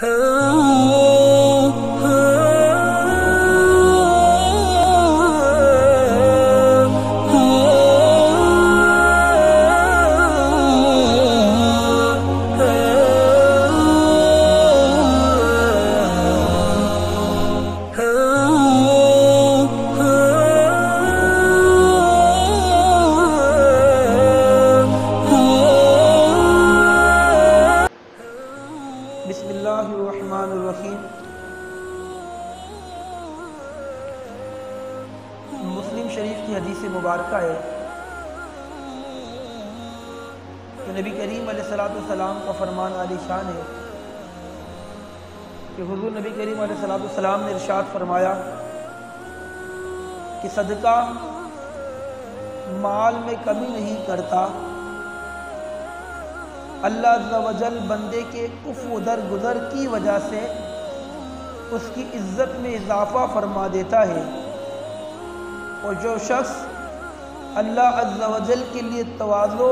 बिस्मिल्लाहिर्रहमानिर्रहीम। मुस्लिम शरीफ की हदीस मुबारक है कि नबी करीम अलैहिस्सलाम का फरमान आलीशान है कि हुज़ूर नबी करीम अलैहिस्सलाम ने इरशाद फरमाया कि सदका माल में कमी नहीं करता, अल्लाह अज़्ज़ा वजल बंदे के उफ़्व दर गुज़र की वजह से उसकी इज़्ज़त में इजाफ़ा फरमा देता है। और जो शख्स अल्लाह अज़्ज़ा वजल के लिए तवाज़ु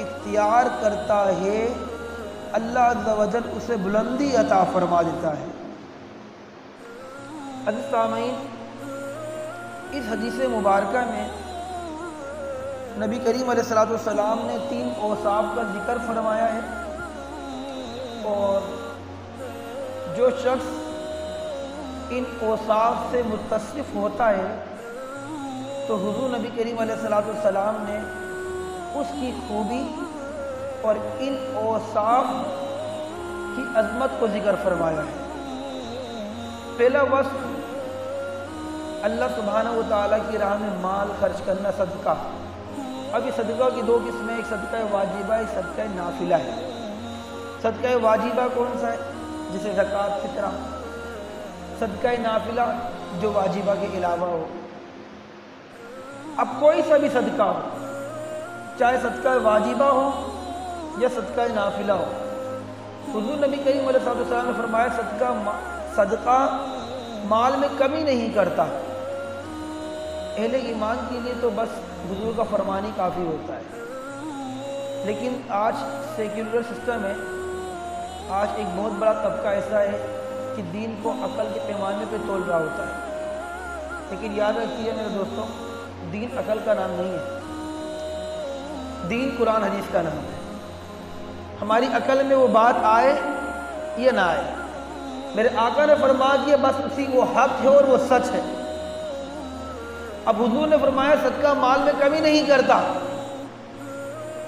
इख्तियार करता है, अल्लाह अज़्ज़ा वजल उसे बुलंदी अता फरमा देता है। अज़ीज़ सामीन, इस हदीस मुबारका में नबी करीम अलैहिस्सलाम ने 3 औसाफ का जिक्र फरमाया है। और जो शख्स इन औसाफ से मुत्तसिफ होता है तो हुज़ूर नबी करीम अलैहिस्सलाम ने उसकी खूबी और इन औसाफ की अज़मत को जिक्र फरमाया है। पहला वस्फ़ अल्लाह सुब्हानहू व तआला की राह में माल खर्च करना, सदका। अब ये सदका की 2 किस्में, एक सदका वाजिबा, एक सदका नाफिला है। सदका वाजिबा कौन सा है? जिसे ज़कात, फितरा। सदका नाफिला जो वाजिबा के अलावा हो। अब कोई सा भी सदका हो, चाहे सदका वाजिबा हो या सदका नाफिला हो, हुज़ूर नबी करीम अलैहिस्सलाम ने फरमाया सदका माल में कमी नहीं करता। अहले ईमान के लिए तो बस हुज़ूर का फरमान ही काफ़ी होता है। लेकिन आज सेक्युलर सिस्टम है, आज एक बहुत बड़ा तबका ऐसा है कि दीन को अकल के पैमाने पे तोल रहा होता है। लेकिन याद रखिए मेरे दोस्तों, दीन अकल का नाम नहीं है, दीन कुरान हदीस का नाम है। हमारी अकल में वो बात आए या ना आए, मेरे आका ने फरमा दिया बस उसी वो हक है और वो सच है। अब हुज़ूर ने फरमाया सदका माल में कमी नहीं करता।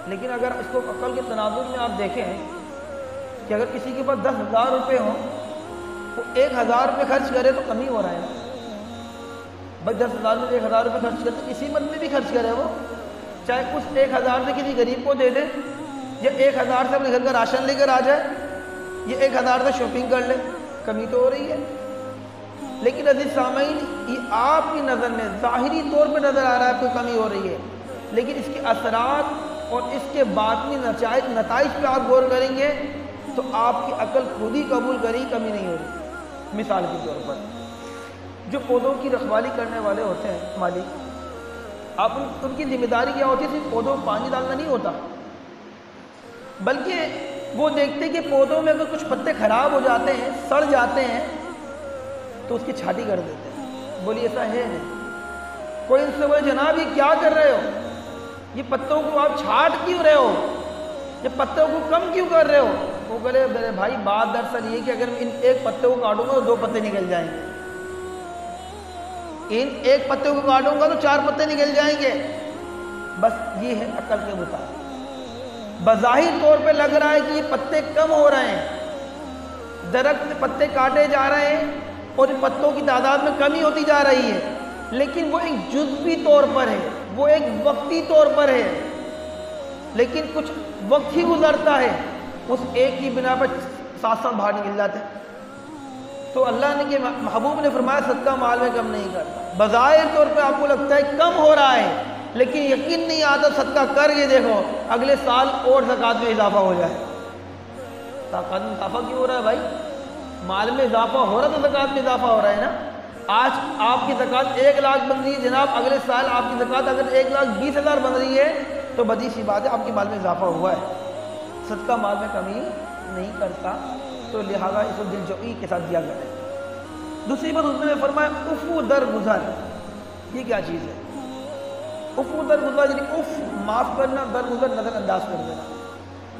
लेकिन अगर इसको अकल के तनाज़ुर में आप देखें कि अगर किसी के पास 10,000 रुपये हों वो 1,000 रुपये खर्च करे तो कमी हो रहा है ना भाई। 10,000 में 1,000 रुपये खर्च करे तो इसी मन में भी खर्च करे वो, चाहे उस 1,000 से किसी गरीब को दे दे या 1,000 से अपने घर का राशन लेकर आ जाए, ये 1,000 से शॉपिंग कर ले, कमी तो हो रही है। लेकिन अज़ीज़ सामीन, ये आपकी नज़र में ज़ाहिरी तौर पर नज़र आ रहा है कोई कमी हो रही है, लेकिन इसके असरात और इसके बातनी नताइज पे आप गौर करेंगे तो आपकी अकल खुद ही कबूल करेगी कमी नहीं हो रही। मिसाल के तौर पर जो पौधों की रखवाली करने वाले होते हैं मालिक, आप उनकी जिम्मेदारी क्या होती है? सिर्फ पौधों को पानी डालना नहीं होता, बल्कि वो देखते कि पौधों में अगर कुछ पत्ते खराब हो जाते हैं, सड़ जाते हैं, तो उसकी छांटी कर देते हैं। बोलिए ऐसा है नहीं? कोई इनसे बोले जनाब ये क्या कर रहे हो, ये पत्तों को आप छांट क्यों रहे हो, ये पत्तों को कम क्यों कर रहे हो? वो बोले मेरे भाई बात दरअसल ये कि अगर इन एक पत्ते को काटूंगा तो 2 पत्ते निकल जाएंगे, इन एक पत्ते को काटूंगा तो 4 पत्ते निकल जाएंगे। बस ये है अकल के मुताबिक। बज़ाहिर तौर पे लग रहा है कि ये पत्ते कम हो रहे हैं, दरख्त में पत्ते काटे जा रहे हैं और इन पत्तों की तादाद में कमी होती जा रही है, लेकिन वो एक जुज़वी तौर पर है, वो एक वक्ती तौर पर है। लेकिन कुछ वक्त ही गुजरता है, उस एक ही बिना पर 7 बाहर निकल जाते हैं। तो अल्लाह ने के महबूब ने फरमाया सदका माल में कम नहीं करता। बज़ाहिर तौर पे आपको लगता है कम हो रहा है, लेकिन यकीन नहीं आता सदका करके देखो अगले साल और ज़कात में इजाफा हो जाए। ज़कात में इजाफा क्यों हो रहा है भाई? माल में इजाफा हो रहा तो ज़कात में इजाफा हो रहा है ना। आज आपकी ज़कात 1 लाख बन रही है जनाब, अगले साल आपकी ज़कात अगर 1,20,000 बन रही है तो बड़ी सी बात है आपके माल में इजाफा हुआ है। सदका माल में कमी नहीं करता। تو لہٰذا اس کو دلجوئی کے ساتھ دیا کرے۔ دوسری بات حضور نے فرمایا عفو در گزر، یہ کیا چیز ہے؟ عفو در گزر یعنی عف معاف کرنا، در گزر نظر انداز کر دینا۔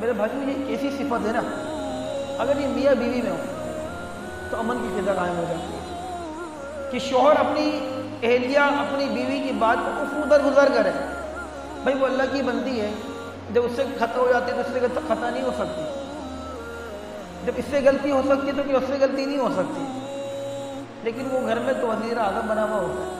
میرے بھائیو یہ کیسی صفت ہے نا، اگر یہ میاں بیوی میں ہو تو امن کی فضا قائم ہو جاتی ہے کہ شوہر اپنی اہلیہ اپنی بیوی کی بات کو عفو در گزر کرے۔ بھائی وہ اللہ کی بندی ہے، جب اس سے خطا ہو جاتی ہے تو اس سے خطا نہیں ہو سکتی، جب اس سے غلطی ہو سکتی ہے تو کہ اس سے غلطی نہیں ہو سکتی، لیکن وہ گھر میں تو وزیر اعظم بنا ہوا ہوتا ہے،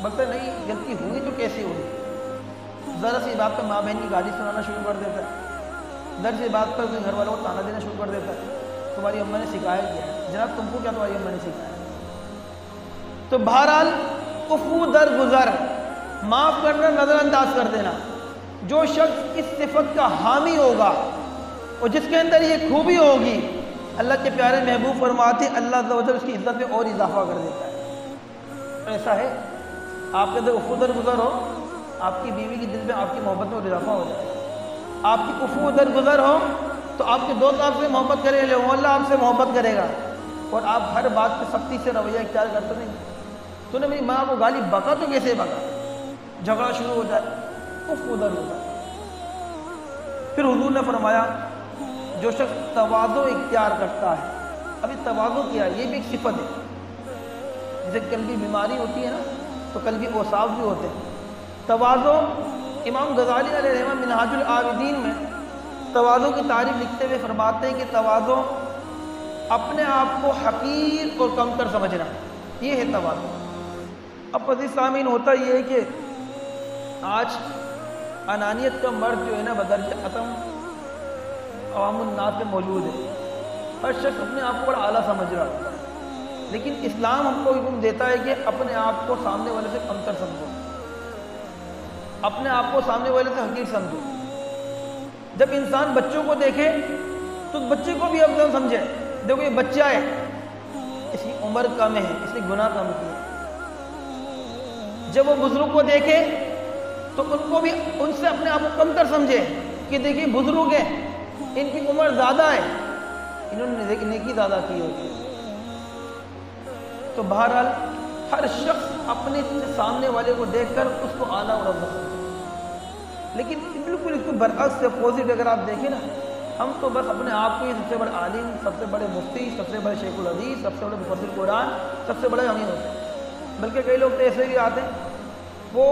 بلکہ نہیں غلطی ہوئی تو کیسے ہوئی، ذرا سی بات پر ماں بہن کی گالی سنانا شروع کر دیتا ہے، ذرا سی بات پر گھر والوں کو تانا دینا شروع کر دیتا ہے، تمہاری اماں نے سکھایا کیا ہے؟ جناب تم کو کیا تمہاری اماں نے سکھایا؟ تو بہرحال عفو در گزر، معاف کرنا، نظر انداز کر دینا۔ جو شخص اس صفت کا حامی ہوگا اور جس کے اندر یہ خوبی ہوگی، اللہ کے پیارے محبوب فرماتے ہیں اللہ عز و جل اس کی عزت میں اور اضافہ کر دیتا ہے۔ ایسا ہے آپ کے اندر عفو در گزر ہو، آپ کی بیوی کی دل میں آپ کی محبت میں اور اضافہ ہو جائے۔ آپ کی عفو در گزر ہو تو آپ کے دوست آپ سے محبت کرے گا، وہ اللہ آپ سے محبت کرے گا، اور آپ ہر بات پہ سختی سے رویہ اختیار کرتے نہیں، تو نے میری ماں کو گالی بکا تو کیسے بکا، جھگڑا شروع ہو جائے، عفو در گزر۔ پھر حضور نے فرمایا جو شخص تواضع اختیار کرتا ہے، ابھی تواضع کیا ہے، یہ بھی ایک صفت ہے، جیسے قلبی بیماری ہوتی ہے نا تو قلبی اوصاف بھی ہوتے ہیں۔ تواضع، امام غزالی علیہ رحمہ منہاج العابدین میں تواضع کی تعریف لکھتے ہوئے فرماتے ہیں کہ تواضع اپنے آپ کو حقیر اور کمتر سمجھنا، یہ ہے تواضع۔ اب عزیز سامعین ہوتا یہ ہے کہ آج انانیت کا مرض جو ہے نا بدرجہ ختم عوام الناس میں موجود ہے، ہر شخص اپنے آپ کو بڑا اعلیٰ سمجھ رہا ہوتا ہے، لیکن اسلام ہم کو حکم دیتا ہے کہ اپنے آپ کو سامنے والے سے کمتر سمجھو، اپنے آپ کو سامنے والے سے حقیر سمجھو۔ جب انسان بچوں کو دیکھے تو بچے کو بھی افضل سمجھے، دیکھو یہ بچہ ہے، اس کی عمر کم ہے، اس نے گناہ کم کیا۔ جب وہ بزرگ کو دیکھے تو ان کو بھی ان سے اپنے آپ کو کمتر سمجھے کہ دیکھیے بزرگ ہیں، ان کی عمر زیادہ ہے، انہوں نے نیکی زیادہ کی ہوتی ہے۔ تو بہرحال ہر شخص اپنے سامنے والے کو دیکھ کر اس کو اعلیٰ اور افضل سمجھے، لیکن بالکل اس کو برعکس سے اپوزٹ اگر آپ دیکھیں نا، ہم تو بس اپنے آپ کو ہی سب سے بڑے عالم، سب سے بڑے مفتی، سب سے بڑے شیخ الحدیث، سب سے بڑے مفسر قرآن، سب سے بڑے امین ہوتے ہیں۔ بلکہ کئی لوگ تو ایسے بھی آتے ہیں وہ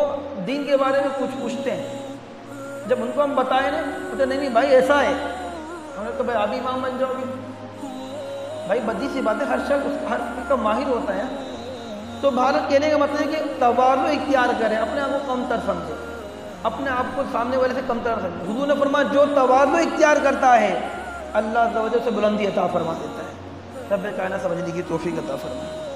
دین کے بارے میں کچھ پوچھتے ہیں، جب ان کو ہم بتائیں نا تو نہیں بھائی ایسا ہے، ہم نے تو بھائی آپ امام بن جاؤ گے، بھائی بدی سی بات ہے، ہر شخص ہر کا ماہر ہوتا ہے۔ تو بھارت کہنے کا مطلب ہے کہ تواضع اختیار کریں، اپنے آپ کو کمتر سمجھے، اپنے آپ کو سامنے والے سے کمتر سمجھے۔ حضور نے فرمایا جو تواضع اختیار کرتا ہے اللہ عز و جل سے بلندی عطا فرما دیتا ہے۔ رب کائنات سمجھنے کی توفیق عطا فرمائے۔